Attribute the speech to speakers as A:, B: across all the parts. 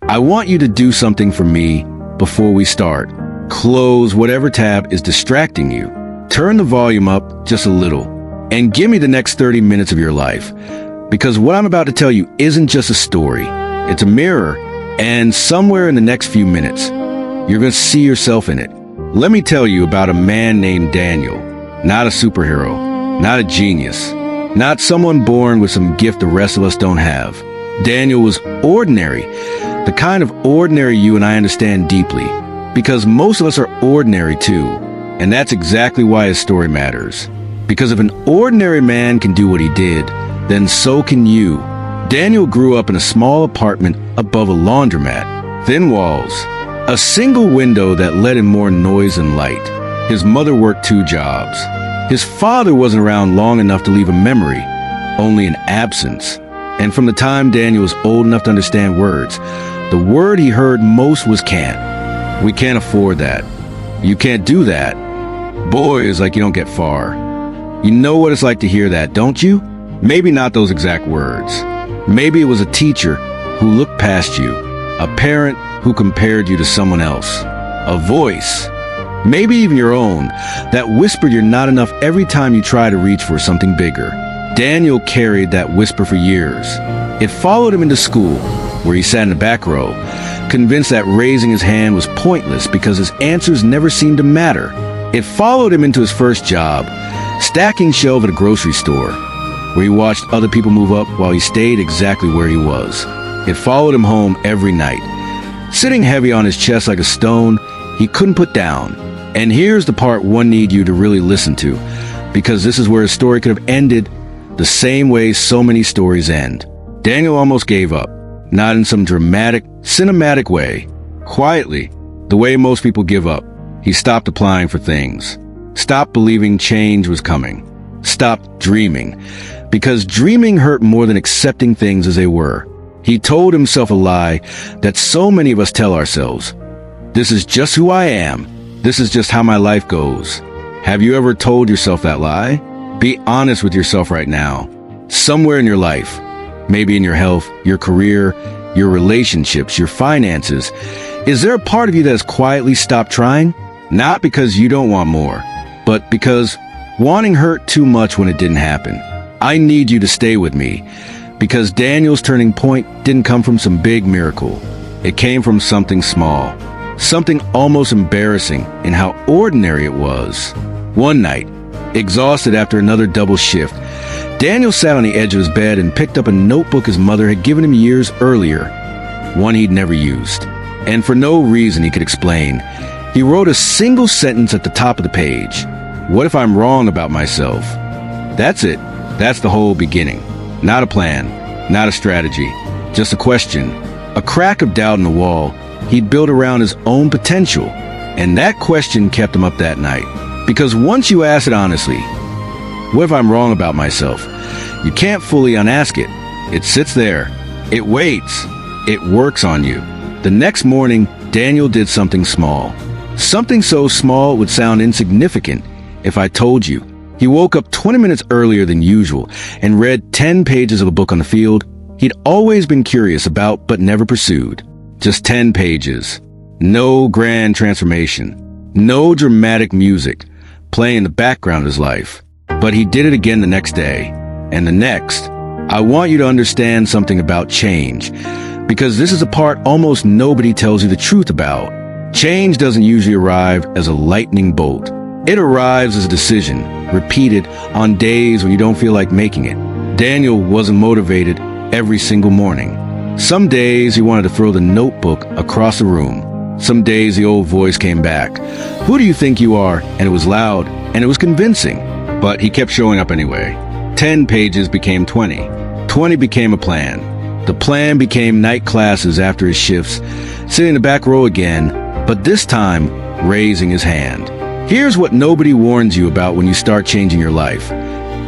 A: I want you to do something for me before we start. Close whatever tab is distracting you. Turn the volume up just a little. And give me the next 30 minutes of your life. Because what I'm about to tell you isn't just a story. It's a mirror. And somewhere in the next few minutes, you're going to see yourself in it. Let me tell you about a man named Daniel. Not a superhero. Not a genius. Not someone born with some gift the rest of us don't have. Daniel was ordinary. The kind of ordinary you and I understand deeply. Because most of us are ordinary too. And that's exactly why his story matters. Because if an ordinary man can do what he did, then so can you. Daniel grew up in a small apartment above a laundromat. Thin walls. A single window that let in more noise than light. His mother worked 2 jobs. His father wasn't around long enough to leave a memory, only an absence. And from the time Daniel was old enough to understand words, the word he heard most was can't. We can't afford that. You can't do that. Boy, it's like you don't get far. You know what it's like to hear that, don't you? Maybe not those exact words. Maybe it was a teacher who looked past you, a parent who compared you to someone else, a voice, maybe even your own, that whispered you're not enough every time you try to reach for something bigger. Daniel carried that whisper for years. It followed him into school, where he sat in the back row, convinced that raising his hand was pointless because his answers never seemed to matter. It followed him into his first job, stacking shelves at a grocery store, where he watched other people move up while he stayed exactly where he was. It followed him home every night, sitting heavy on his chest like a stone he couldn't put down. And here's the part one need you to really listen to, because this is where his story could have ended the same way so many stories end. Daniel almost gave up, not in some dramatic, cinematic way. Quietly, the way most people give up. He stopped applying for things, stopped believing change was coming, stopped dreaming, because dreaming hurt more than accepting things as they were. He told himself a lie that so many of us tell ourselves. This is just who I am. This is just how my life goes. Have you ever told yourself that lie? Be honest with yourself right now. Somewhere in your life, maybe in your health, your career, your relationships, your finances, is there a part of you that has quietly stopped trying? Not because you don't want more, but because wanting hurt too much when it didn't happen. I need you to stay with me, because Daniel's turning point didn't come from some big miracle. It came from something small, something almost embarrassing in how ordinary it was. One night, exhausted after another double shift, Daniel sat on the edge of his bed and picked up a notebook his mother had given him years earlier, one he'd never used. And for no reason he could explain, he wrote a single sentence at the top of the page. What if I'm wrong about myself? That's it. That's the whole beginning. Not a plan, not a strategy, just a question, a crack of doubt in the wall he'd built around his own potential. And that question kept him up that night. Because once you ask it honestly, what if I'm wrong about myself? You can't fully unask it. It sits there. It waits. It works on you. The next morning, Daniel did something small. Something so small it would sound insignificant if I told you. He woke up 20 minutes earlier than usual and read 10 pages of a book on the field he'd always been curious about but never pursued. Just 10 pages. No grand transformation. No dramatic music playing in the background of his life. But he did it again the next day. And the next. I want you to understand something about change, because this is a part almost nobody tells you the truth about. Change doesn't usually arrive as a lightning bolt. It arrives as a decision, repeated on days when you don't feel like making it. Daniel wasn't motivated every single morning. Some days he wanted to throw the notebook across the room. Some days the old voice came back. Who do you think you are? And it was loud, and it was convincing. But he kept showing up anyway. 10 pages became 20. 20 became a plan. The plan became night classes after his shifts, sitting in the back row again, but this time raising his hand. Here's what nobody warns you about when you start changing your life.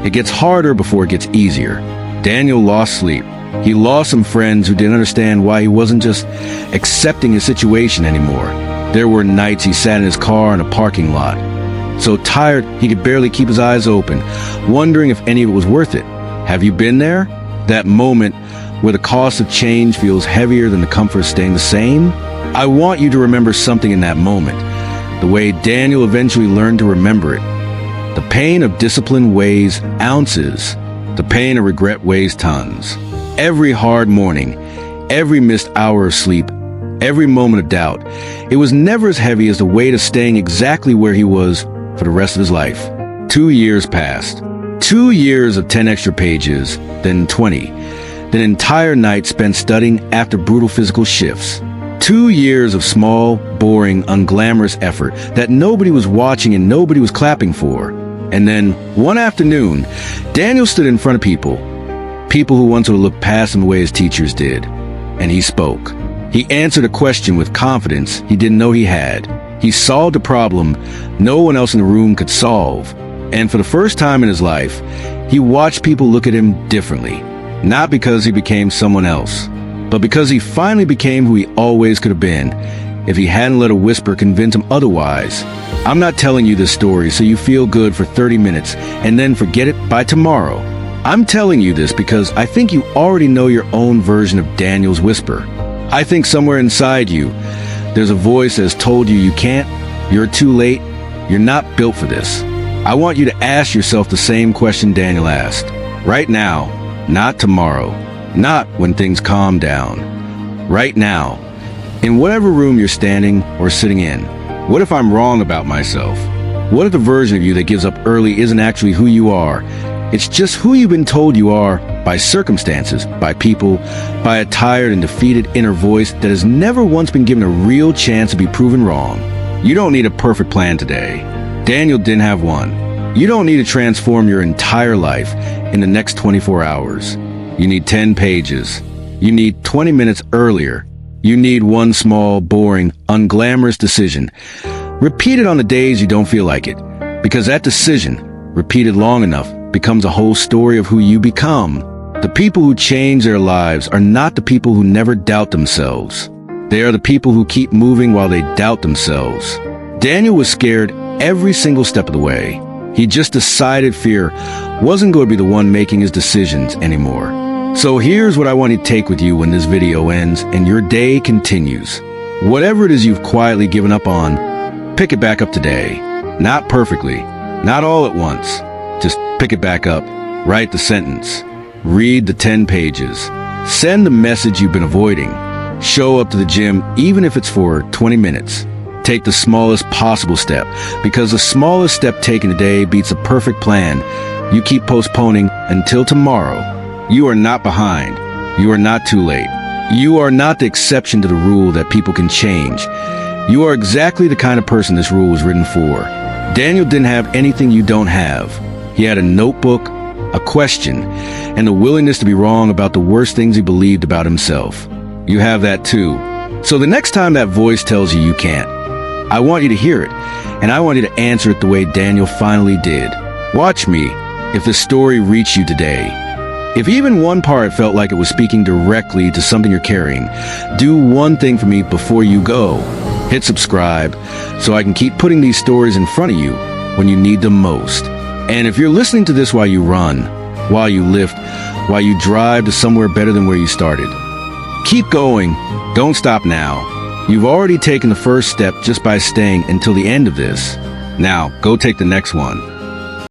A: It gets harder before it gets easier. Daniel lost sleep. He lost some friends who didn't understand why he wasn't just accepting his situation anymore. There were nights he sat in his car in a parking lot, so tired he could barely keep his eyes open, wondering if any of it was worth it. Have you been there? That moment where the cost of change feels heavier than the comfort of staying the same? I want you to remember something in that moment, the way Daniel eventually learned to remember it. The pain of discipline weighs ounces. The pain of regret weighs tons. Every hard morning, every missed hour of sleep, every moment of doubt, it was never as heavy as the weight of staying exactly where he was for the rest of his life. 2 years passed. 2 years of 10 extra pages, then 20. Then an entire night spent studying after brutal physical shifts. 2 years of small, boring, unglamorous effort that nobody was watching and nobody was clapping for. And then, one afternoon, Daniel stood in front of people who once would have looked past him the way his teachers did. And he spoke. He answered a question with confidence he didn't know he had. He solved a problem no one else in the room could solve. And for the first time in his life, he watched people look at him differently. Not because he became someone else, but because he finally became who he always could have been if he hadn't let a whisper convince him otherwise. I'm not telling you this story so you feel good for 30 minutes and then forget it by tomorrow. I'm telling you this because I think you already know your own version of Daniel's whisper. I think somewhere inside you, there's a voice that has told you you can't, you're too late, you're not built for this. I want you to ask yourself the same question Daniel asked. Right now, not tomorrow, not when things calm down. Right now, in whatever room you're standing or sitting in. What if I'm wrong about myself? What if the version of you that gives up early isn't actually who you are? It's just who you've been told you are by circumstances, by people, by a tired and defeated inner voice that has never once been given a real chance to be proven wrong. You don't need a perfect plan today. Daniel didn't have one. You don't need to transform your entire life in the next 24 hours. You need 10 pages. You need 20 minutes earlier. You need one small, boring, unglamorous decision. Repeat it on the days you don't feel like it, because that decision, repeated long enough, becomes a whole story of who you become. The people who change their lives are not the people who never doubt themselves. They are the people who keep moving while they doubt themselves. Daniel was scared every single step of the way. He just decided fear wasn't going to be the one making his decisions anymore. So here's what I want you to take with you when this video ends and your day continues. Whatever it is you've quietly given up on, pick it back up today. Not perfectly, not all at once. Just pick it back up, write the sentence, read the 10 pages, send the message you've been avoiding, show up to the gym even if it's for 20 minutes. Take the smallest possible step, because the smallest step taken today beats a perfect plan you keep postponing until tomorrow. You are not behind. You are not too late. You are not the exception to the rule that people can change. You are exactly the kind of person this rule was written for. Daniel didn't have anything you don't have. He had a notebook, a question, and the willingness to be wrong about the worst things he believed about himself. You have that too. So the next time that voice tells you you can't, I want you to hear it, and I want you to answer it the way Daniel finally did. Watch me if the story reached you today. If even one part felt like it was speaking directly to something you're carrying, do one thing for me before you go. Hit subscribe so I can keep putting these stories in front of you when you need them most. And if you're listening to this while you run, while you lift, while you drive to somewhere better than where you started, keep going. Don't stop now. You've already taken the first step just by staying until the end of this. Now, go take the next one.